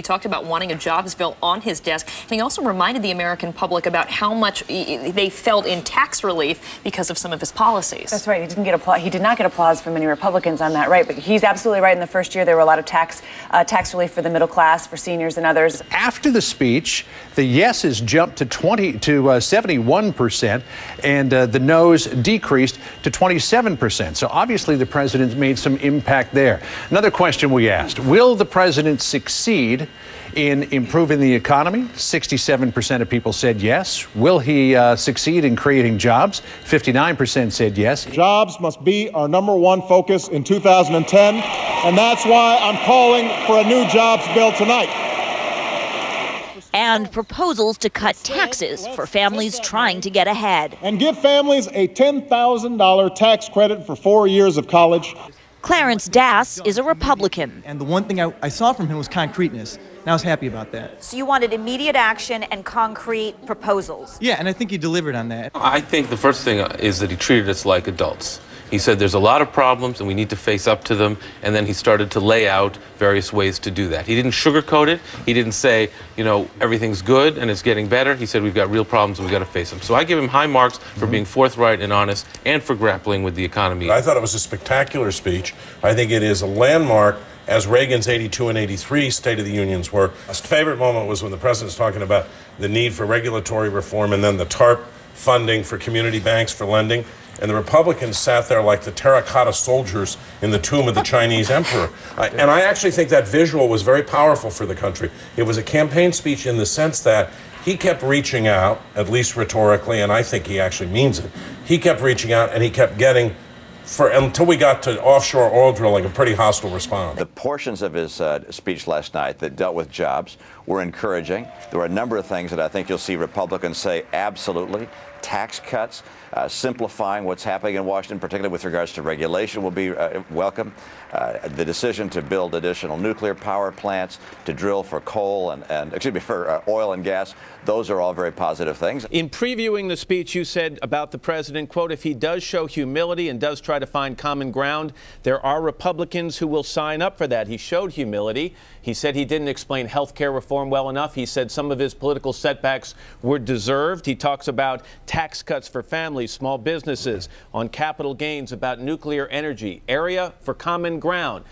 He talked about wanting a jobs bill on his desk, and he also reminded the American public about how much they felt in tax relief because of some of his policies. That's right. He did not get applause from many Republicans on that, right? But he's absolutely right. In the first year, there were a lot of tax relief for the middle class, for seniors and others. After the speech, the yeses jumped to 71%, and the noes decreased to 27%. So obviously, the president's made some impact there. Another question we asked: will the president succeed in improving the economy? 67% of people said yes. Will he succeed in creating jobs? 59% said yes. Jobs must be our #1 focus in 2010, and that's why I'm calling for a new jobs bill tonight. And proposals to cut taxes for families trying to get ahead. And give families a $10,000 tax credit for 4 years of college. Clarence Dass is a Republican. And the one thing I saw from him was concreteness. And I was happy about that. So you wanted immediate action and concrete proposals. Yeah, and I think he delivered on that. I think the first thing is that he treated us like adults. He said there's a lot of problems and we need to face up to them, and then he started to lay out various ways to do that. He didn't sugarcoat it. He didn't say, you know, everything's good and it's getting better. He said we've got real problems and we've got to face them. So I give him high marks for being forthright and honest and for grappling with the economy. I thought it was a spectacular speech. I think it is a landmark, as Reagan's 82 and 83 State of the Unions were. My favorite moment was when the president's talking about the need for regulatory reform and then the TARP funding for community banks for lending. And the Republicans sat there like the terracotta soldiers in the tomb of the Chinese emperor. And I actually think that visual was very powerful for the country. It was a campaign speech in the sense that he kept reaching out, at least rhetorically, and I think he actually means it. He kept reaching out and he kept getting, until we got to offshore oil drilling, a pretty hostile response. The portions of his speech last night that dealt with jobs were encouraging. There were a number of things that I think you'll see Republicans say absolutely. Tax cuts, simplifying what's happening in Washington, particularly with regards to regulation, will be welcome. The decision to build additional nuclear power plants, to drill for coal for oil and gas, those are all very positive things. In previewing the speech, you said about the president, quote, if he does show humility and does try to find common ground, there are Republicans who will sign up for that. He showed humility. He said he didn't explain health care reform well enough. He said some of his political setbacks were deserved. He talks about tax cuts for families, small businesses, on capital gains, about nuclear energy, area for common ground.